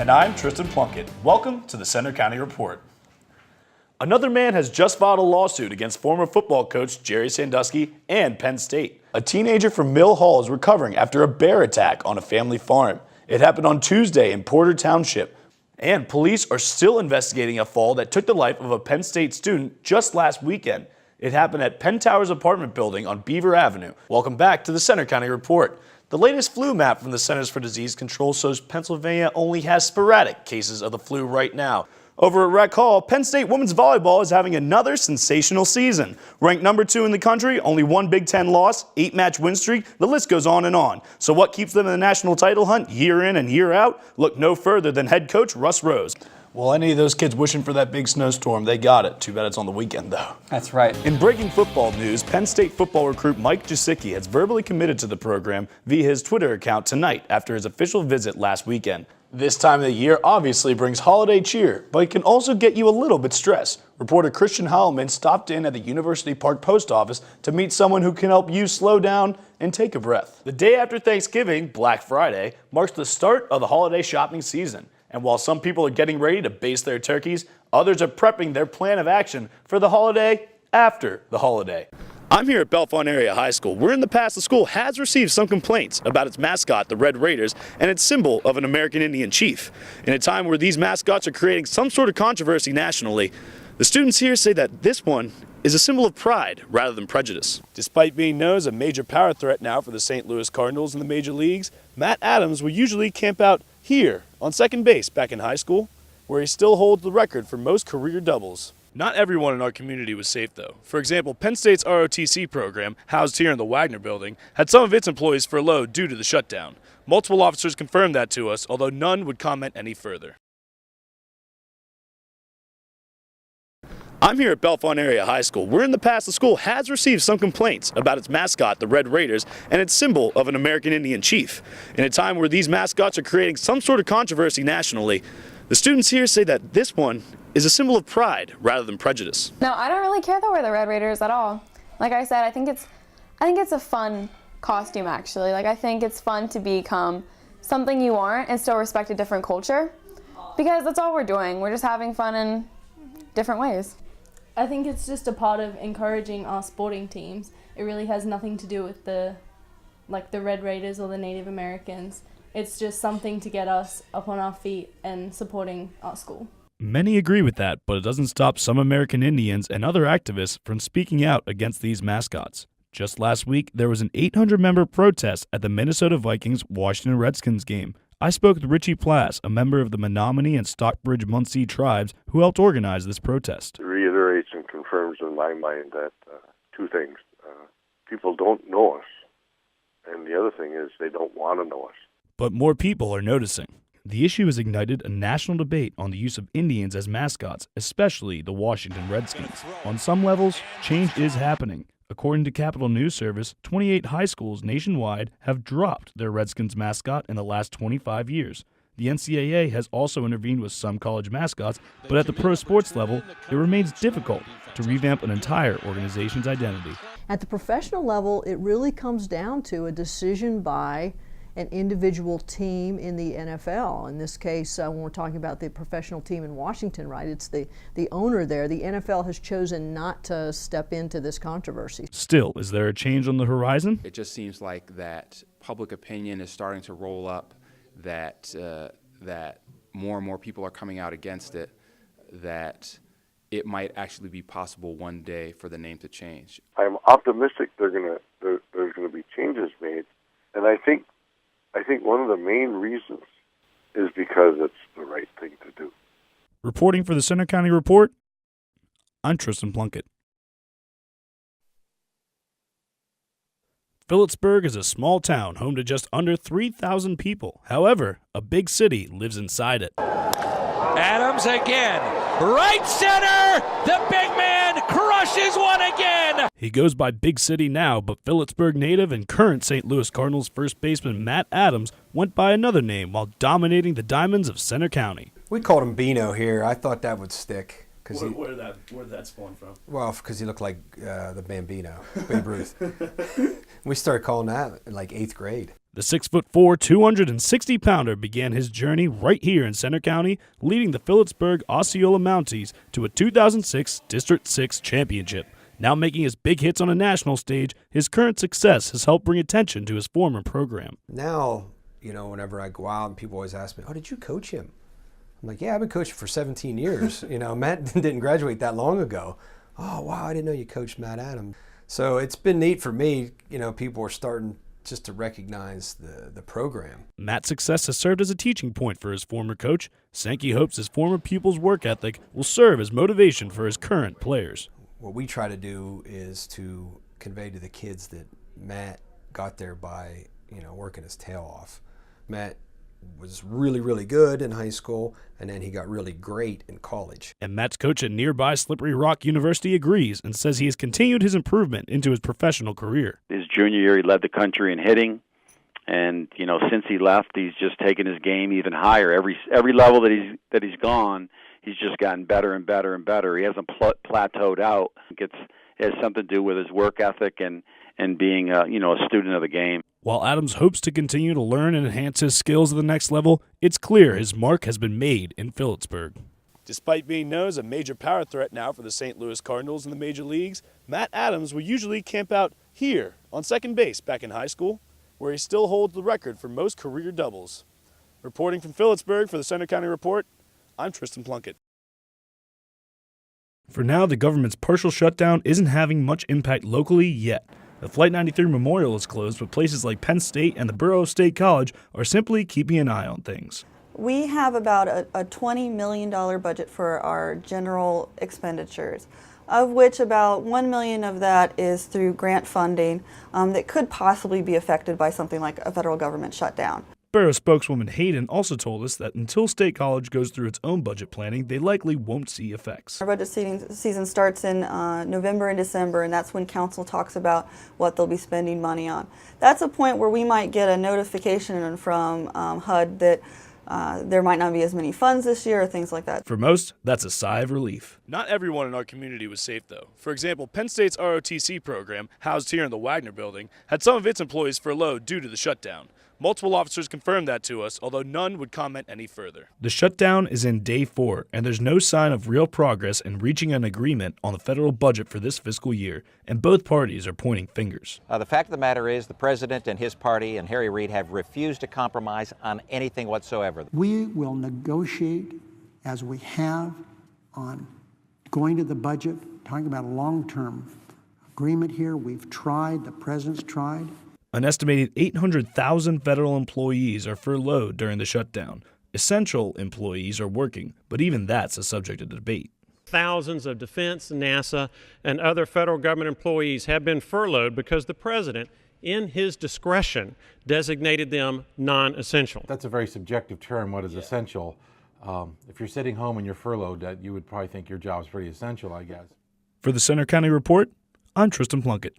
And I'm Tristan Plunkett. Welcome to the Center County Report. Another man has just filed a lawsuit against former football coach Jerry Sandusky and Penn State. A teenager from Mill Hall is recovering after a bear attack on a family farm. It happened on Tuesday in Porter Township. And police are still investigating a fall that took the life of a Penn State student just last weekend. It happened at Penn Towers apartment building on Beaver Avenue. Welcome back to the Center County Report. The latest flu map from the Centers for Disease Control shows Pennsylvania only has sporadic cases of the flu right now. Over at Rec Hall, Penn State women's volleyball is having another sensational season. Ranked number 2 in the country, only one Big Ten loss, 8-match win streak, the list goes on and on. So what keeps them in the national title hunt year in and year out? Look no further than head coach Russ Rose. Well, any of those kids wishing for that big snowstorm, they got it. Too bad it's on the weekend, though. That's right. In breaking football news, Penn State football recruit Mike Gesicki has verbally committed to the program via his Twitter account tonight after his official visit last weekend. This time of the year obviously brings holiday cheer, but it can also get you a little bit stressed. Reporter Christian Heilman stopped in at the University Park Post Office to meet someone who can help you slow down and take a breath. The day after Thanksgiving, Black Friday, marks the start of the holiday shopping season. And while some people are getting ready to baste their turkeys, others are prepping their plan of action for the holiday after the holiday. I'm here at Bellefonte Area High School, where in the past the school has received some complaints about its mascot, the Red Raiders, and its symbol of an American Indian chief. In a time where these mascots are creating some sort of controversy nationally, the students here say that this one is a symbol of pride rather than prejudice. Despite being known as a major power threat now for the St. Louis Cardinals in the major leagues, Matt Adams would usually camp out here on second base back in high school, where he still holds the record for most career doubles. Not everyone in our community was safe, though. For example, Penn State's ROTC program, housed here in the Wagner building, had some of its employees furloughed due to the shutdown. Multiple officers confirmed that to us, although none would comment any further. I'm here at Bellefonte Area High School, where in the past the school has received some complaints about its mascot, the Red Raiders, and its symbol of an American Indian chief. In a time where these mascots are creating some sort of controversy nationally, the students here say that this one is a symbol of pride rather than prejudice. No, I don't really care that we're the Red Raiders at all. Like I said, I think it's a fun costume, actually. Like, I think it's fun to become something you aren't and still respect a different culture, because that's all we're doing. We're just having fun in different ways. I think it's just a part of encouraging our sporting teams. It really has nothing to do with the Red Raiders or the Native Americans. It's just something to get us up on our feet and supporting our school. Many agree with that, but it doesn't stop some American Indians and other activists from speaking out against these mascots. Just last week, there was an 800-member protest at the Minnesota Vikings-Washington Redskins game. I spoke with Richie Plass, a member of the Menominee and Stockbridge-Munsee tribes, who helped organize this protest. It reiterates and confirms in my mind that two things. People don't know us, and the other thing is they don't want to know us. But more people are noticing. The issue has ignited a national debate on the use of Indians as mascots, especially the Washington Redskins. On some levels, change is happening. According to Capital News Service, 28 high schools nationwide have dropped their Redskins mascot in the last 25 years. The NCAA has also intervened with some college mascots, but at the pro sports level, it remains difficult to revamp an entire organization's identity. At the professional level, it really comes down to a decision by an individual team in the NFL. In this case, when we're talking about the professional team in Washington, right, it's the owner there. The NFL has chosen not to step into this controversy. Still, is there a change on the horizon? It just seems like that public opinion is starting to roll up, that more and more people are coming out against it, that it might actually be possible one day for the name to change. I'm optimistic there's going to be changes made, and I think one of the main reasons is because it's the right thing to do. Reporting for the Center County Report, I'm Tristan Plunkett. Phillipsburg is a small town home to just under 3,000 people. However, a big city lives inside it. Adams again. Right center. The big man crushes one again. He goes by Big City now, but Phillipsburg native and current St. Louis Cardinals first baseman Matt Adams went by another name while dominating the Diamonds of Center County. We called him Bino here. I thought that would stick. Where did that spawn from? Well, because he looked like the Bambino, Babe Ruth. We started calling that in like 8th grade. The 6'4", 260-pounder began his journey right here in Center County, leading the Phillipsburg Osceola Mounties to a 2006 District 6 championship. Now making his big hits on a national stage, his current success has helped bring attention to his former program. Now, whenever I go out and people always ask me, oh, did you coach him? I'm like, yeah, I've been coaching for 17 years. Matt didn't graduate that long ago. Oh, wow, I didn't know you coached Matt Adams. So it's been neat for me. People are starting just to recognize the program. Matt's success has served as a teaching point for his former coach. Sankey hopes his former pupils' work ethic will serve as motivation for his current players. What we try to do is to convey to the kids that Matt got there by, working his tail off. Matt was really, really good in high school, and then he got really great in college. And Matt's coach at nearby Slippery Rock University agrees and says he has continued his improvement into his professional career. His junior year, he led the country in hitting, and since he left, he's just taken his game even higher. Every level that he's gone, he's just gotten better and better and better. He hasn't plateaued out. It has something to do with his work ethic and being a student of the game. While Adams hopes to continue to learn and enhance his skills at the next level, it's clear his mark has been made in Phillipsburg. Despite being known as a major power threat now for the St. Louis Cardinals in the major leagues, Matt Adams would usually camp out here on second base back in high school, where he still holds the record for most career doubles. Reporting from Phillipsburg for the Center County Report, I'm Tristan Plunkett. For now, the government's partial shutdown isn't having much impact locally yet. The Flight 93 Memorial is closed, but places like Penn State and the Borough State College are simply keeping an eye on things. We have about a $20 million budget for our general expenditures, of which about $1 million of that is through grant funding that could possibly be affected by something like a federal government shutdown. Borough spokeswoman Hayden also told us that until State College goes through its own budget planning, they likely won't see effects. Our budget season starts in November and December, and that's when council talks about what they'll be spending money on. That's a point where we might get a notification from HUD that there might not be as many funds this year or things like that. For most, that's a sigh of relief. Not everyone in our community was safe, though. For example, Penn State's ROTC program, housed here in the Wagner building, had some of its employees furloughed due to the shutdown. Multiple officers confirmed that to us, although none would comment any further. The shutdown is in day 4, and there's no sign of real progress in reaching an agreement on the federal budget for this fiscal year, and both parties are pointing fingers. The fact of the matter is the president and his party and Harry Reid have refused to compromise on anything whatsoever. We will negotiate as we have on going to the budget, talking about a long-term agreement here. We've tried, the president's tried. An estimated 800,000 federal employees are furloughed during the shutdown. Essential employees are working, but even that's a subject of debate. Thousands of defense, NASA, and other federal government employees have been furloughed because the president, in his discretion, designated them non-essential. That's a very subjective term, what is essential. If you're sitting home and you're furloughed, you would probably think your job's pretty essential, I guess. For the Center County Report, I'm Tristan Plunkett.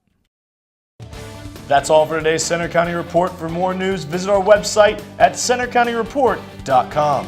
That's all for today's Center County Report. For more news, visit our website at centercountyreport.com.